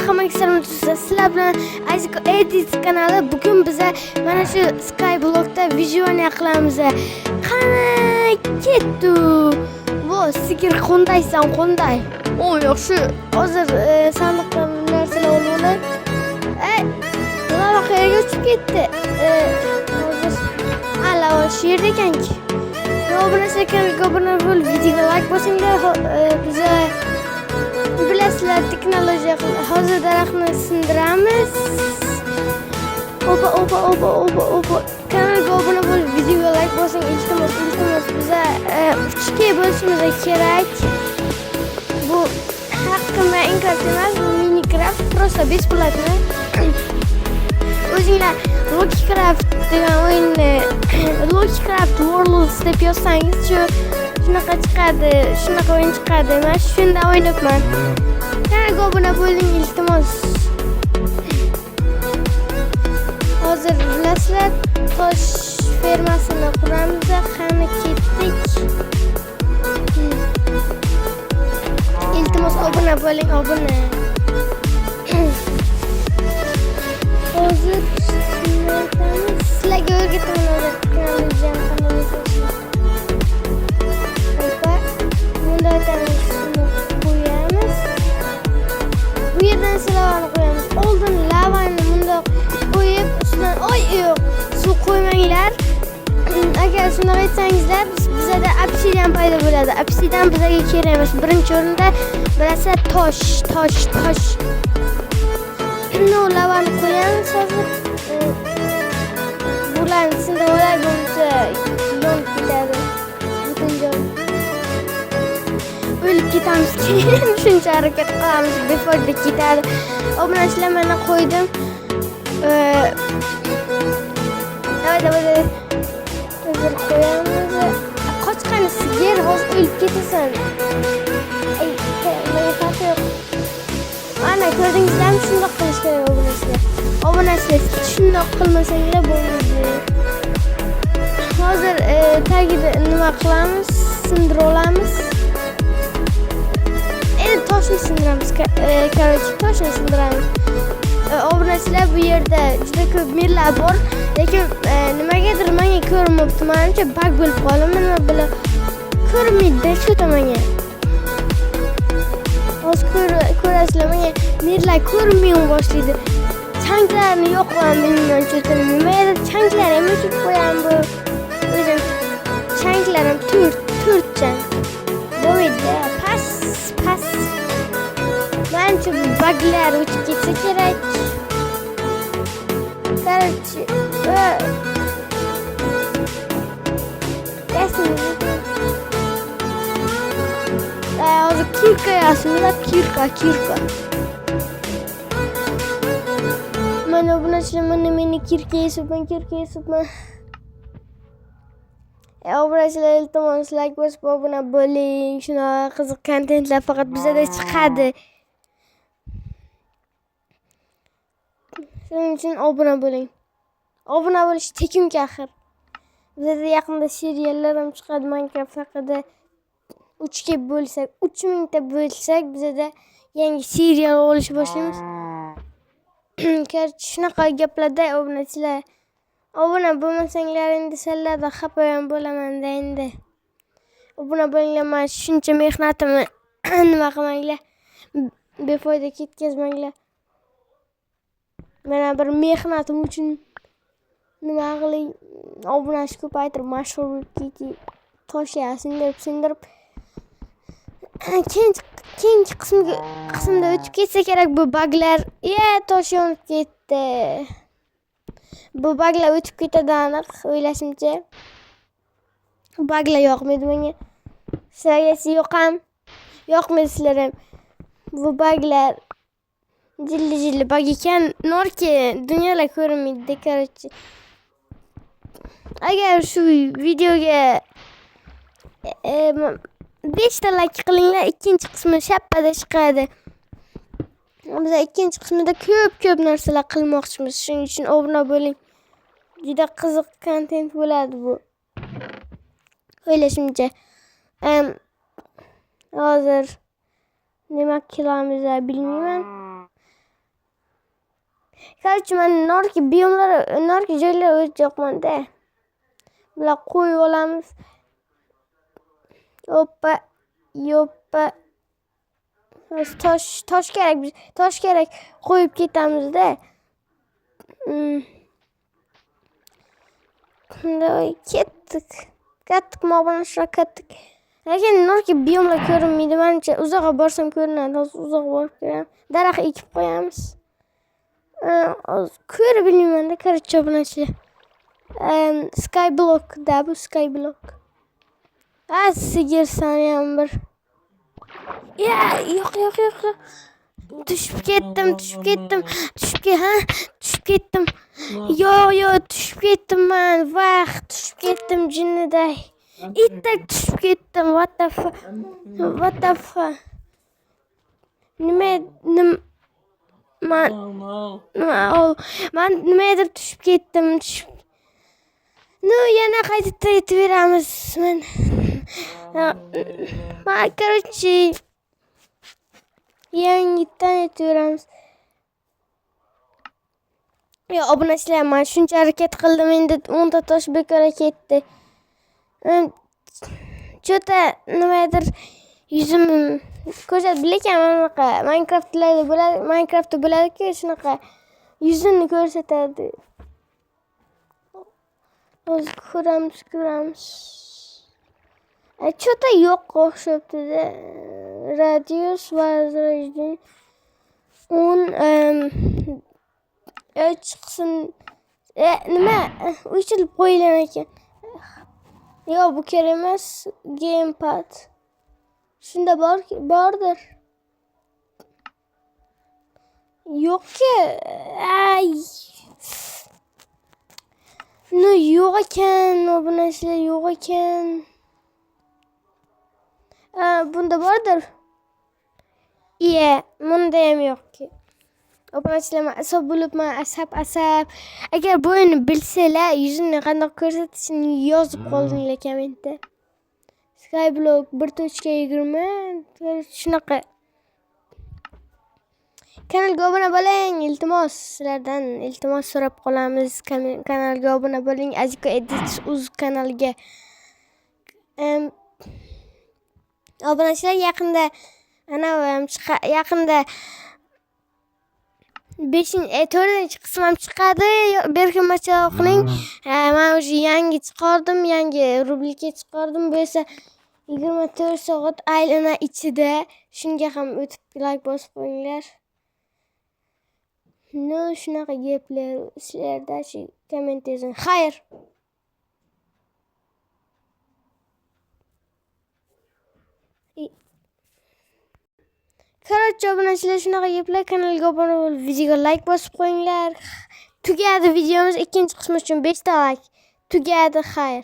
hamma sizlar bilan Aziko Edit kanali bugün bize mana shu Skyblockda vizualiya qilamiz. Qani ketdi. Vo, sigir qondaysan, qonday. O yaxshi. Hozir sandiqda narsalar olmadi. Mana qayerga uchib ketdi. Hozir ala shu yerda ekanki. Obunasiz kanalga obuna bo'l, videoga like bosinglar. Biza bilasizlar, texnologiya hozir daraxtni sindiramiz. Opa. Kanalga obuna bo'l, videoga like bosing. Iltimos biza 3K bo'lishimiz kerak. Bu haqqimda inkor emas, bu Minecraft просто бесплатно. O'zinglar Logicraft degan o'yinni Logicraft Worlds deb yozsangiz shunaqa chiqadi, shunaqa o'yin chiqadi. Men shunda o'ynayapman. Kanalga obuna bo'ling iltimos. Hozir bilasizlar, tosh fermasini quramiz. Qani ketdik. Iltimos obuna bo'ling, obuna. Hozir sizlarga o'rgataman kanalimizni bunda o'tamiz, qo'yamiz. Bu yerdan lavani qo'yamiz. Oldin lavani bunda qo'yib, ustidan yo'q, suv qo'ymanglar. Agar shunday aytsangizlar, bizda obsidian paydo bo'ladi. Obsidian bizga kerak emas. Birinchi o'rinda bilasizlar tosh. No, lavani qo'yamiz hozir. Bularni sindirib olay bo'lsa yonib ketadi. Butun joy. O'lib ketamiz keyin shuncha harakat qilamiz, befoyda ketadi. Obunachilar mana qo'ydim. Davay. Hozir qo'yamiz. Qochqani sigir hozir o'lib ketasan. Ana ko'rdingizlarmi, shundoq qilish kerak obunachilar. Obunachilar shundoq qilmasanglar bo'lmaydi. Hozir tagida nima qilamiz? Sindirib olamiz. Endi toshni sindiramiz. Toshni sindiramiz. Obunachilar, bu yerda juda ko'p mirlar bor, lekin nimagadir menga ko'rinmayapti. Menimcha bug bo'lib qoldi. Nima bilan ko'rinmaydi shu tomonga. Hozir ko'rasizlar, menga mirlar ko'rinmay boshlaydi. Changlarni yo'qman bilmayman cho'tini. Nima edi changlar ham o'chib qo'yam bu. O'zim changlarim 4 chang. Bo'lmaydi, pas. Menimcha bu buglar o'chib ketsa kerak. Короче, hozir kirka yasmilab, kirka. Mana obunachilar, mana meni kirka yesibman. Obunachilar, iltimos like bosib obuna bo'ling. Shunaqa qiziq kontentlar faqat bizda chiqadi. Shuning uchun obuna bo'ling. Obuna bo'lish tekinga axir. Bizda yaqinda seriallar ham chiqadi Minecraft haqida. 3 mingta bo'lsak, bizda yangi serial olish boshlaymiz. Shunaqa gaplarda obunachilar. Obuna bo'lmasanglar endi sizlarda xafa ham bo'laman-da endi. Obuna bo'linglar, men shuncha mehnatimni nima qilmanglar. Befoyda ketkazmanglar. Mana bir mehnatim uchun nima qiling, obunachi ko'paytirib mashhur bo'lib ketdik. Tosh sindirib keyingi qismda o'tib ketsa kerak bu buglar. Tosh yonib ketdi. Bu buglar o'tib ketadi aniq, o'ylashimcha. Buglar yoqmaydi menga. Sizlarga yoqmaydi sizlar ham. Bu buglar jilli bug ekan, norki dunyolar ko'rinmaydi. Короче, agar shu videoga 5 ta like qilinglar, ikkinchi qismi shappada chiqadi. Biz ikkinchi qismida ko'p narsalar qilmoqchimiz. Shuning uchun obuna bo'ling. Juda qiziq kontent bo'ladi bu. O'ylashimcha. Hozir nima qilamiz bilmayman. Короче, men narki biyomlar, narki joylar o'tib yo'qman-da. Bular qo'yib olamiz. Hoppa, yoppa. Tosh kerak, tosh kerak. Qo'yib ketamiz-da. Ketdik. Ketdik, mabonashroq ketdik. Lekin narki biyomlar ko'rinmaydi. Menimcha uzoqqa borsam ko'rinadi. Uzoqqa borib ko'raman. Daraxt ekib qo'yamiz. Ko'rib bilmayman-da, короче, bunachilar. Skyblock da bu skyblock. Sigirsan ham bir. Yo'q. Tushib ketdim. Tushib ketdim. Yo'q, tushib ketdim men. Tushib ketdim jinniday. Itdek tushib ketdim. What the fuck? Men nimadir tushib ketdim. Yana qayta aytaveramiz. Men короче yangitdan aytaveramiz. Obunachilar, men shuncha harakat qildim, endi 10 ta tosh bekor ketdi. Chota nimadir yuzim ko'rsatib ekanman bunaqa. Minecraftda bo'ladi-ku, shunaqa yuzini ko'rsatadi. Hozir ko'ramiz. Chota yo'q o'xshabdi-da. Radius возрождения 10 chiqsin. Nima? O'chirib qo'yilgan ekan. Yo'q, bu kerak emas. Gamepad. Shunda bordir. Yo'q-ku. Yo'q ekan, obunachilar, yo'q ekan. Bunda bordir. Bunda ham yo'q-ku. Obunachilar, asob bo'libman, asab. Agar bu o'yinni bilsanglar, yuzini qanday ko'rsatishini yozib qo'yinglar kommentda. Skyblock 1.20 shunaqa. Kanalga obuna bo'ling, iltimos, sizlardan iltimos so'rab qolamiz. Kanalga obuna bo'ling, Aziko Edit uz kanaliga. Obunachilar, yaqinda yaqinda 4-chi qism ham chiqadi. Berkinmachoqning men o'sha yangi chiqardim, yangi rubrika chiqardim. Bu esa 24 soat aylana ichida. Shunga ham o'tib like bosib qo'yinglar. Shunaqa gaplar sizlarda shu komment yozing. Xayr. Короче, obunachilar, shunaqa gaplar. Kanalga obuna bo'lib, videoga like bosib qo'yinglar. Tugadi videomiz, ikkinchi qismi uchun 5 ta like. Tugadi, xayr.